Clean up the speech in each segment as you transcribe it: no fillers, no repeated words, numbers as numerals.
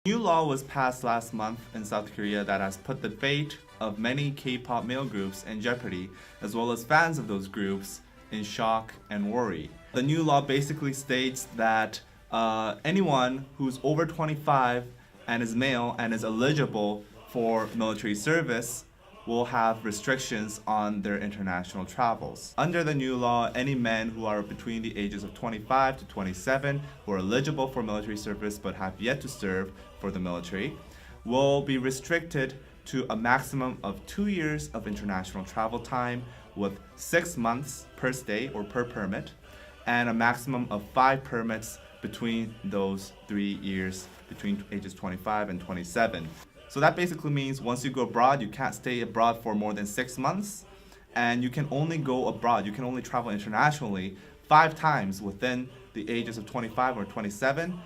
New law was passed last month in South Korea that has put the fate of many K-pop male groups in jeopardy, as well as fans of those groups in shock and worry. The new law basically states that anyone who's over 25 and is male and is eligible for military service will have restrictions on their international travels. Under the new law, any men who are between the ages of 25 to 27 who are eligible for military service but have yet to serve for the military will be restricted to a maximum of 2 years of international travel time with 6 months per stay or per permit, and a maximum of 5 permits between those 3 years between ages 25 and 27. So that basically means once you go abroad, you can't stay abroad for more than 6 months, and you can only go abroad, you can only travel internationally 5 times within the ages of 25 or 27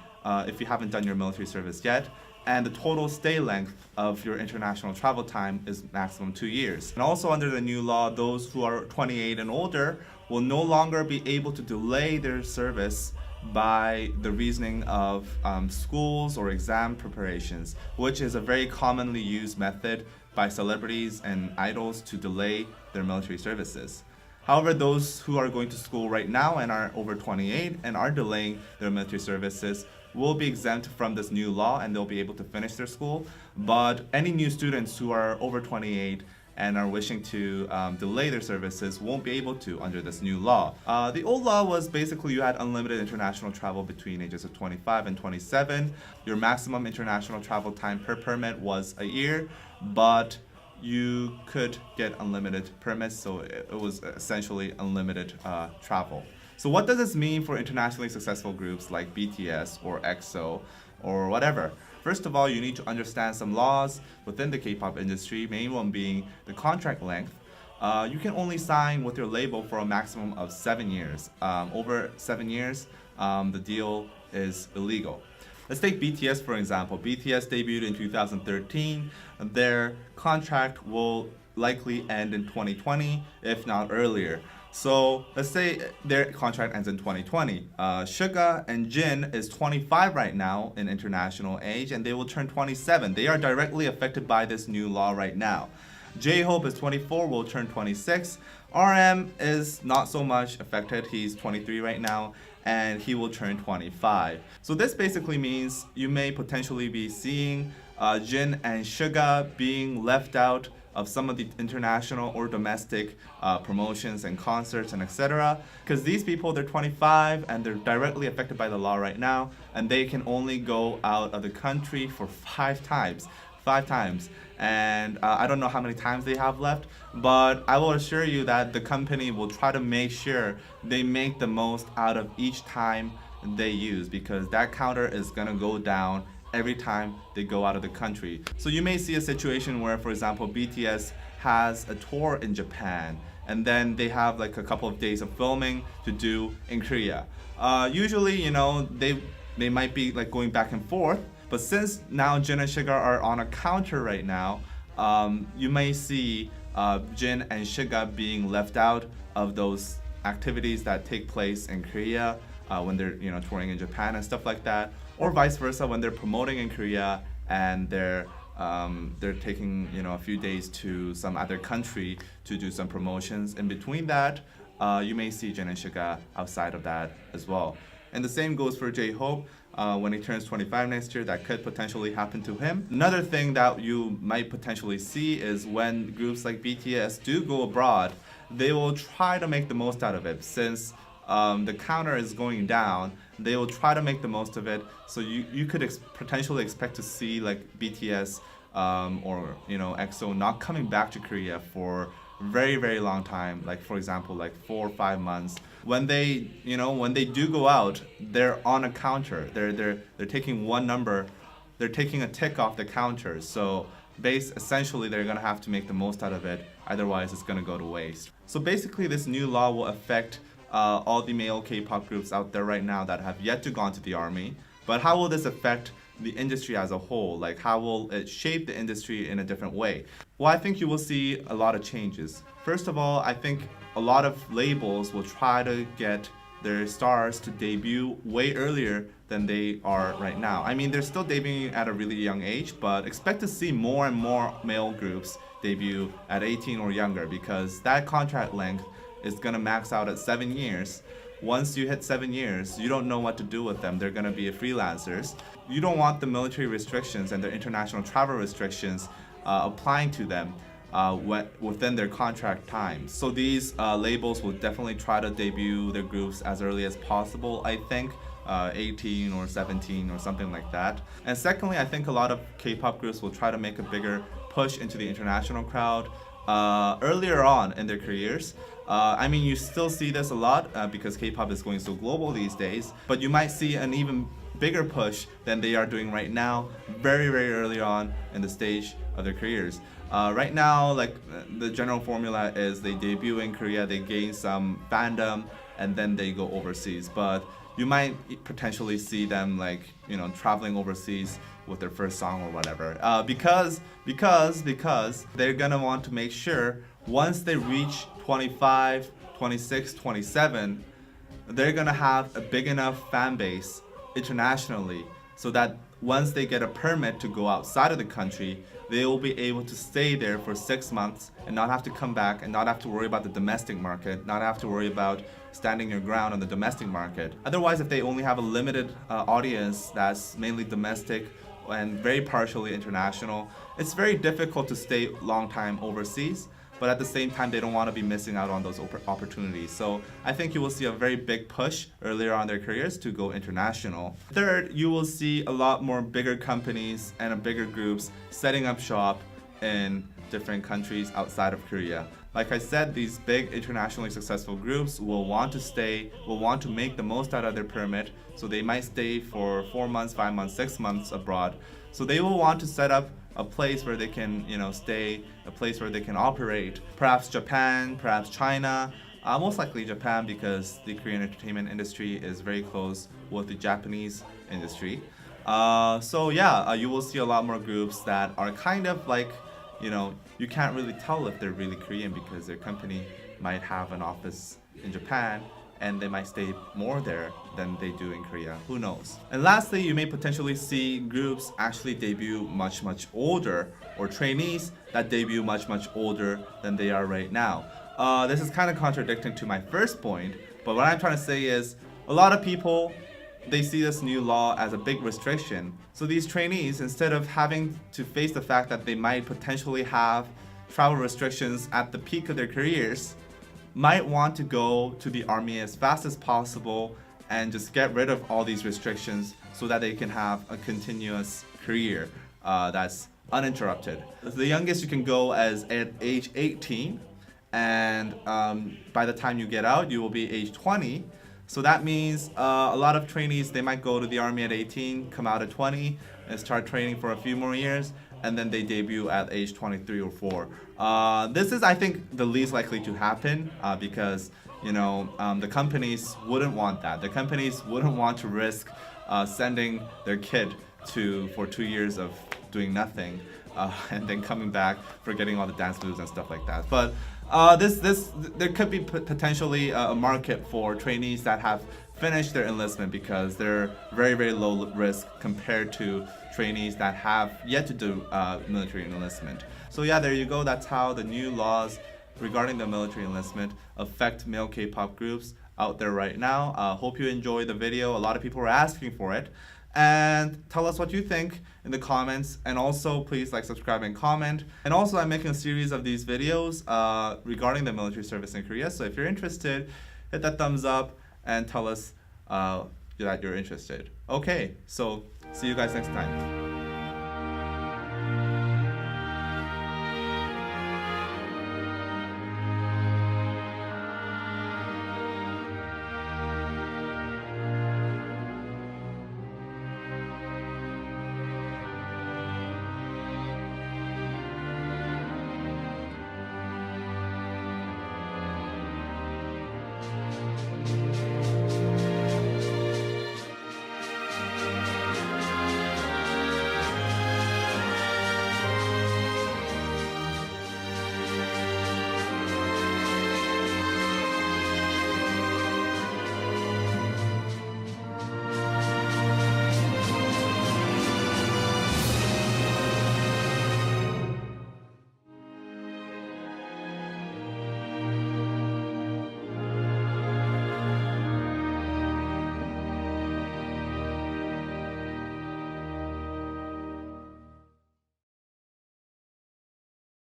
if you haven't done your military service yet. And the total stay length of your international travel time is maximum 2 years. And also under the new law, those who are 28 and older will no longer be able to delay their service by the reasoning of schools or exam preparations, which is a very commonly used method by celebrities and idols to delay their military services. However, those who are going to school right now and are over 28 and are delaying their military services will be exempt from this new law and they'll be able to finish their school. But any new students who are over 28 and are wishing to delay their services won't be able to under this new law. The old law was basically you had unlimited international travel between ages of 25 and 27. Your maximum international travel time per permit was a year, but you could get unlimited permits, so it was essentially unlimited travel. So what does this mean for internationally successful groups like BTS or EXO or whatever? First of all, you need to understand some laws within the K-pop industry, main one being the contract length. You can only sign with your label for a maximum of 7 years. Over 7 years, the deal is illegal. Let's take BTS for example. BTS debuted in 2013. Their contract will likely end in 2020, if not earlier. So let's say their contract ends in 2020. Suga and Jin is 25 right now in international age, and they will turn 27. They are directly affected by this new law right now. J-Hope is 24, will turn 26. RM is not so much affected. He's 23 right now, and he will turn 25. So this basically means you may potentially be seeing Jin and Suga being left out of some of the international or domestic promotions and concerts and etc. Because these people, they're 25 and they're directly affected by the law right now, and they can only go out of the country for 5 times. 5 times. And I don't know how many times they have left, but I will assure you that the company will try to make sure they make the most out of each time they use, because that counter is gonna go down every time they go out of the country. So you may see a situation where, for example, BTS has a tour in Japan, and then they have like a couple of days of filming to do in Korea. Usually, you know, they might be like going back and forth, but since now Jin and Suga are on a counter right now, you may see Jin and Suga being left out of those activities that take place in Korea when they're, you know, touring in Japan and stuff like that, or vice versa when they're promoting in Korea and they're taking, you know, a few days to some other country to do some promotions. In between that, you may see Jin and Suga outside of that as well. And the same goes for J-Hope. When he turns 25 next year, that could potentially happen to him. Another thing that you might potentially see is when groups like BTS do go abroad, they will try to make the most out of it. Since the counter is going down, they will try to make the most of it. So you could potentially expect to see like BTS or, you know, EXO not coming back to Korea for very, very long time, like for example like 4 or 5 months. When they, you know, when they do go out, they're on a counter. They're taking one number, they're taking a tick off the counter. So essentially they're gonna have to make the most out of it, otherwise it's gonna go to waste. So basically this new law will affect all the male K-pop groups out there right now that have yet to go into the army. But how will this affect the industry as a whole? Like, how will it shape the industry in a different way? Well, I think you will see a lot of changes. First of all, I think a lot of labels will try to get their stars to debut way earlier than they are right now. I mean, they're still debuting at a really young age, but expect to see more and more male groups debut at 18 or younger, because that contract length is going to max out at 7 years. Once you hit 7 years, you don't know what to do with them. They're going to be freelancers. You don't want the military restrictions and their international travel restrictions applying to them within their contract time. So these labels will definitely try to debut their groups as early as possible, I think. 18 or 17 or something like that. And secondly, I think a lot of K-pop groups will try to make a bigger push into the international crowd earlier on in their careers. I mean, you still see this a lot because K-pop is going so global these days, but you might see an even bigger push than they are doing right now, very, very early on in the stage of their careers. Right now, like the general formula is they debut in Korea, they gain some fandom, and then they go overseas. But you might potentially see them like, you know, traveling overseas with their first song or whatever. Because they're gonna want to make sure once they reach 25, 26, 27, they're gonna have a big enough fan base internationally so that once they get a permit to go outside of the country, they will be able to stay there for 6 months and not have to come back and not have to worry about the domestic market, not have to worry about standing your ground on the domestic market. Otherwise, if they only have a limited audience that's mainly domestic and very partially international, it's very difficult to stay long time overseas. But at the same time, they don't want to be missing out on those opportunities. So I think you will see a very big push earlier on in their careers to go international. Third, you will see a lot more bigger companies and bigger groups setting up shop in different countries outside of Korea. Like I said, these big internationally successful groups will want to stay, will want to make the most out of their permit. So they might stay for 4 months, 5 months, 6 months abroad. So they will want to set up a place where they can, you know, stay, a place where they can operate. Perhaps Japan, perhaps China, most likely Japan, because the Korean entertainment industry is very close with the Japanese industry. So yeah, you will see a lot more groups that are kind of like, you know, you can't really tell if they're really Korean because their company might have an office in Japan and they might stay more there than they do in Korea. Who knows? And lastly, you may potentially see groups actually debut much, much older, or trainees that debut much, much older than they are right now. This is kind of contradicting to my first point, but what I'm trying to say is a lot of people, they see this new law as a big restriction. So these trainees, instead of having to face the fact that they might potentially have travel restrictions at the peak of their careers, might want to go to the army as fast as possible and just get rid of all these restrictions so that they can have a continuous career that's uninterrupted. The youngest you can go as at age 18, and by the time you get out, you will be age 20. So that means a lot of trainees, they might go to the army at 18, come out at 20, and start training for a few more years, and then they debut at age 23 or 4. This is, I think, the least likely to happen because, you know, the companies wouldn't want that. The companies wouldn't want to risk sending their kid for 2 years of doing nothing and then coming back for getting all the dance moves and stuff like that. But there could be potentially a market for trainees that have finished their enlistment because they're very, very low risk compared to trainees that have yet to do military enlistment. So yeah, there you go. That's how the new laws regarding the military enlistment affect male K-pop groups out there right now. Hope you enjoyed the video. A lot of people were asking for it. And tell us what you think in the comments, and also please like, subscribe, and comment. And also I'm making a series of these videos regarding the military service in Korea, so if you're interested, hit that thumbs up and tell us that you're interested. Okay, so see you guys next time.